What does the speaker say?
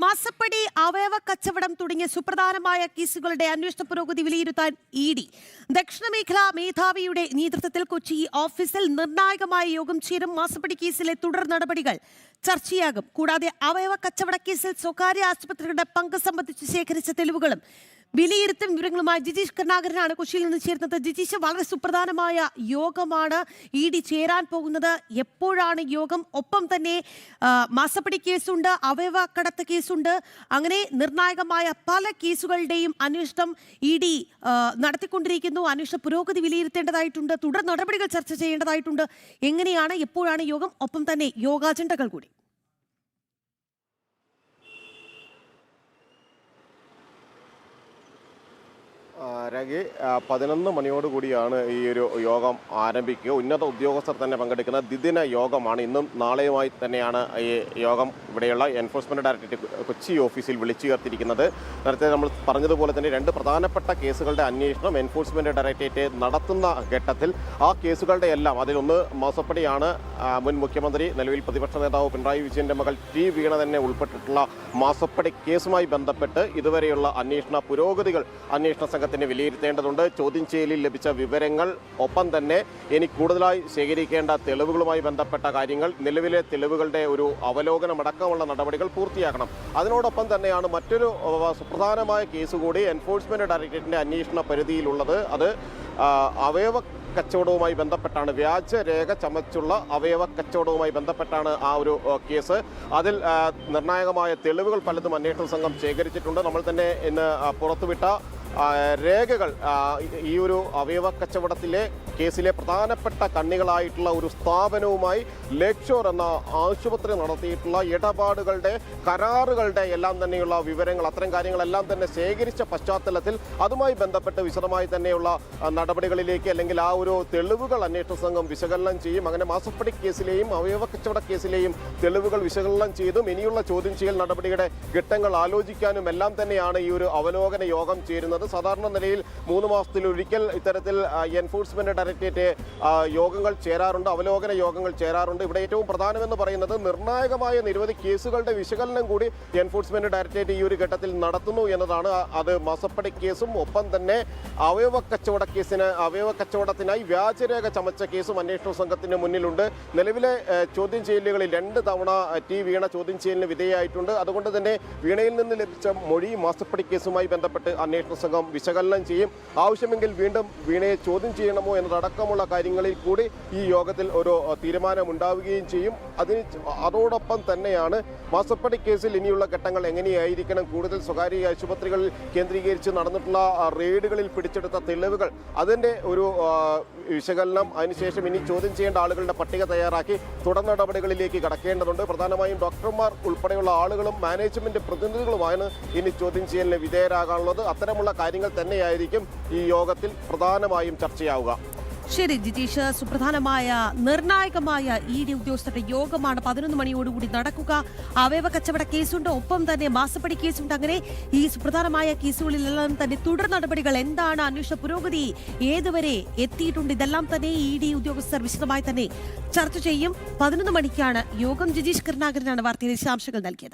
മാസപ്പടി അവയവ കച്ചവടം തുടങ്ങിയ സുപ്രധാനമായ കേസുകളുടെ അന്വേഷണ പുരോഗതി വിലയിരുത്താൻ ഇഡി ദക്ഷിണ മേഖലാ മേധാവിയുടെ നേതൃത്വത്തിൽ കൊച്ചി ഓഫീസിൽ നിർണായകമായ യോഗം ചേരും. മാസപ്പടി കേസിലെ തുടർ നടപടികൾ ചർച്ചയാകും. കൂടാതെ അവയവ കച്ചവട കേസിൽ സ്വകാര്യ ആശുപത്രികളുടെ പങ്ക് സംബന്ധിച്ച് ശേഖരിച്ച തെളിവുകളും വിലയിരുത്തും. വിവരങ്ങളുമായി ജിജീഷ് കരുണാകരനാണ് കൊച്ചിയിൽ നിന്ന് ചേരുന്നത്. ജിജീഷ്, വളരെ സുപ്രധാനമായ യോഗമാണ് ഇഡി ചേരാൻ പോകുന്നത്. എപ്പോഴാണ് യോഗം? ഒപ്പം തന്നെ മാസപ്പടി കേസുണ്ട്, അവയവ കടത്ത് കേസുണ്ട്, അങ്ങനെ നിർണായകമായ പല കേസുകളുടെയും അന്വേഷണം ഇഡി നടത്തിക്കൊണ്ടിരിക്കുന്നു. അന്വേഷണ പുരോഗതി വിലയിരുത്തേണ്ടതായിട്ടുണ്ട്, തുടർ നടപടികൾ ചർച്ച ചെയ്യേണ്ടതായിട്ടുണ്ട്. എങ്ങനെയാണ്, എപ്പോഴാണ് യോഗം? ഒപ്പം തന്നെ യോഗാജണ്ടകൾ കൂടി. രഘി, 11 മണിയോടുകൂടിയാണ് ഈ ഒരു യോഗം ആരംഭിക്കുക. ഉന്നത ഉദ്യോഗസ്ഥർ തന്നെ പങ്കെടുക്കുന്ന ദ്വിദിന യോഗമാണ്. ഇന്നും നാളെയുമായി തന്നെയാണ് ഈ യോഗം ഇവിടെയുള്ള എൻഫോഴ്സ്മെന്റ് ഡയറക്ടറേറ്റ് കൊച്ചി ഓഫീസിൽ വിളിച്ചു ചേർത്തിരിക്കുന്നത്. നേരത്തെ നമ്മൾ പറഞ്ഞതുപോലെ തന്നെ 2 പ്രധാനപ്പെട്ട കേസുകളുടെ അന്വേഷണം എൻഫോഴ്സ്മെന്റ് ഡയറക്ടറേറ്റ് നടത്തുന്ന ഘട്ടത്തിൽ ആ കേസുകളുടെ എല്ലാം അതിലൊന്ന് മാസപ്പടിയാണ്. മുൻ മുഖ്യമന്ത്രി, നിലവിൽ പ്രതിപക്ഷ നേതാവ് പിണറായി വിജയന്റെ മകൾ ടി വീണ തന്നെ ഉൾപ്പെട്ടിട്ടുള്ള മാസപ്പടി കേസുമായി ബന്ധപ്പെട്ട് ഇതുവരെയുള്ള അന്വേഷണ പുരോഗതികൾ അന്വേഷണ സംഘത്തിന് വിലയിരുത്തേണ്ടതുണ്ട്. ചോദ്യം ചെയ്യലിൽ ലഭിച്ച വിവരങ്ങൾ, ഒപ്പം തന്നെ ഇനി കൂടുതലായി ശേഖരിക്കേണ്ട തെളിവുകളുമായി ബന്ധപ്പെട്ട കാര്യങ്ങൾ, നിലവിലെ തെളിവുകളുടെ ഒരു അവലോകനമടക്കമുള്ള നടപടികൾ പൂർത്തിയാക്കണം. അതിനോടൊപ്പം തന്നെയാണ് മറ്റൊരു സുപ്രധാനമായ കേസ് കൂടി എൻഫോഴ്സ്മെന്റ് ഡയറക്ടറേറ്റിന്റെ അന്വേഷണ പരിധിയിലുള്ളത്. അത് അവയവ കച്ചവടവുമായി ബന്ധപ്പെട്ടാണ്. വ്യാജരേഖ ചമച്ചുള്ള അവയവ കച്ചവടവുമായി ബന്ധപ്പെട്ടാണ് ആ ഒരു കേസ്. അതിൽ നിർണായകമായ തെളിവുകൾ പലതും അന്വേഷണ സംഘം ശേഖരിച്ചിട്ടുണ്ട്. നമ്മൾ തന്നെ ഇന്ന് പുറത്തുവിട്ട രേഖകൾ ഈ ഒരു അവയവ കച്ചവടത്തിലെ കേസിലെ പ്രധാനപ്പെട്ട കണ്ണികളായിട്ടുള്ള ഒരു സ്ഥാപനവുമായി ലേക്ഷോർ എന്ന ആശുപത്രി നടത്തിയിട്ടുള്ള ഇടപാടുകളുടെ കരാറുകളുടെ എല്ലാം തന്നെയുള്ള വിവരങ്ങൾ, അത്തരം കാര്യങ്ങളെല്ലാം തന്നെ ശേഖരിച്ച പശ്ചാത്തലത്തിൽ അതുമായി ബന്ധപ്പെട്ട് വിശദമായി തന്നെയുള്ള നടപടികളിലേക്ക്, അല്ലെങ്കിൽ ആ ഒരു തെളിവുകൾ അന്വേഷണ സംഘം വിശകലനം ചെയ്യും. അങ്ങനെ മാസപ്പടി കേസിലെയും അവയവ കച്ചവട കേസിലെയും തെളിവുകൾ വിശകലനം ചെയ്തും ഇനിയുള്ള ചോദ്യം ചെയ്യൽ നടപടിയുടെ ഘട്ടങ്ങൾ ആലോചിക്കാനും എല്ലാം തന്നെയാണ് ഈ ഒരു അവലോകന യോഗം ചേരുന്നത്. സാധാരണ നിലയിൽ 3 മാസത്തിലൊരിക്കൽ ഇത്തരത്തിൽ എൻഫോഴ്സ്മെന്റ് ഡയറക്ടറേറ്റ് യോഗങ്ങൾ ചേരാറുണ്ട്, അവലോകന യോഗങ്ങൾ ചേരാറുണ്ട്. ഇവിടെ ഏറ്റവും പ്രധാനമെന്ന് പറയുന്നത് നിർണായകമായ നിരവധി കേസുകളുടെ വിശകലനം കൂടി എൻഫോഴ്സ്മെന്റ് ഡയറക്ടറേറ്റ് ഈ ഒരു ഘട്ടത്തിൽ നടത്തുന്നു എന്നതാണ്. അത് മാസപ്പടി കേസും ഒപ്പം തന്നെ അവയവ കച്ചവടത്തിനായി വ്യാജരേഖ ചമച്ച കേസും അന്വേഷണ സംഘത്തിന് മുന്നിലുണ്ട്. നിലവിലെ ചോദ്യം ചെയ്യലുകളിൽ 2 തവണ ടി വീണ ചോദ്യം ചെയ്യലിന് വിധേയമായിട്ടുണ്ട്. അതുകൊണ്ട് തന്നെ വീണയിൽ നിന്ന് ലഭിച്ച മൊഴി മാസപ്പടി കേസുമായി ബന്ധപ്പെട്ട് അന്വേഷണ സംഘം വിശകലനം ചെയ്യും. ആവശ്യമെങ്കിൽ വീണ്ടും വീണയെ ചോദ്യം ചെയ്യണമോ എന്നതടക്കമുള്ള കാര്യങ്ങളിൽ കൂടി ഈ യോഗത്തിൽ ഒരു തീരുമാനമുണ്ടാവുകയും ചെയ്യും. അതോടൊപ്പം തന്നെയാണ് മാസപ്പടി കേസിൽ ഇനിയുള്ള ഘട്ടങ്ങൾ എങ്ങനെയായിരിക്കണം, കൂടുതൽ സ്വകാര്യ ആശുപത്രികളിൽ കേന്ദ്രീകരിച്ച് നടന്നിട്ടുള്ള റെയ്ഡുകളിൽ പിടിച്ചെടുത്ത തെളിവുകൾ, അതിൻ്റെ ഒരു വിശകലനം. അതിനുശേഷം ഇനി ചോദ്യം ചെയ്യേണ്ട ആളുകളുടെ പട്ടിക തയ്യാറാക്കി തുടർ നടപടികളിലേക്ക് കടക്കേണ്ടതുണ്ട്. പ്രധാനമായും ഡോക്ടർമാർ ഉൾപ്പെടെയുള്ള ആളുകളും മാനേജ്മെന്റ് പ്രതിനിധികളുമാണ് ഇനി ചോദ്യം ചെയ്യലിന് വിധേയരാകാനുള്ളത്. അത്തരമുള്ള കാര്യങ്ങൾ തന്നെയായിരിക്കും ഈ യോഗത്തിൽ പ്രധാനമായും ചർച്ചയാവുക. ശരി ജിജീഷ്, സുപ്രധാനമായ നിർണായകമായ ഇഡി ഉദ്യോഗസ്ഥരുടെ യോഗമാണ് 11 മണിയോടുകൂടി നടക്കുക. അവയവ കച്ചവട കേസുണ്ട്, ഒപ്പം തന്നെ മാസപ്പടി കേസുണ്ട്. അങ്ങനെ ഈ സുപ്രധാനമായ കേസുകളിലെല്ലാം തന്നെ തുടർ നടപടികൾ എന്താണ്, അന്വേഷണ പുരോഗതി ഏതുവരെ എത്തിയിട്ടുണ്ട്, ഇതെല്ലാം തന്നെ ഇഡി ഉദ്യോഗസ്ഥർ വിശദമായി തന്നെ ചർച്ച ചെയ്യും. 11 മണിക്കാണ് യോഗം. ജിജീഷ് കരുണാകരനാണ് വാർത്തയിൽ വിശദാംശങ്ങൾ നൽകിയത്.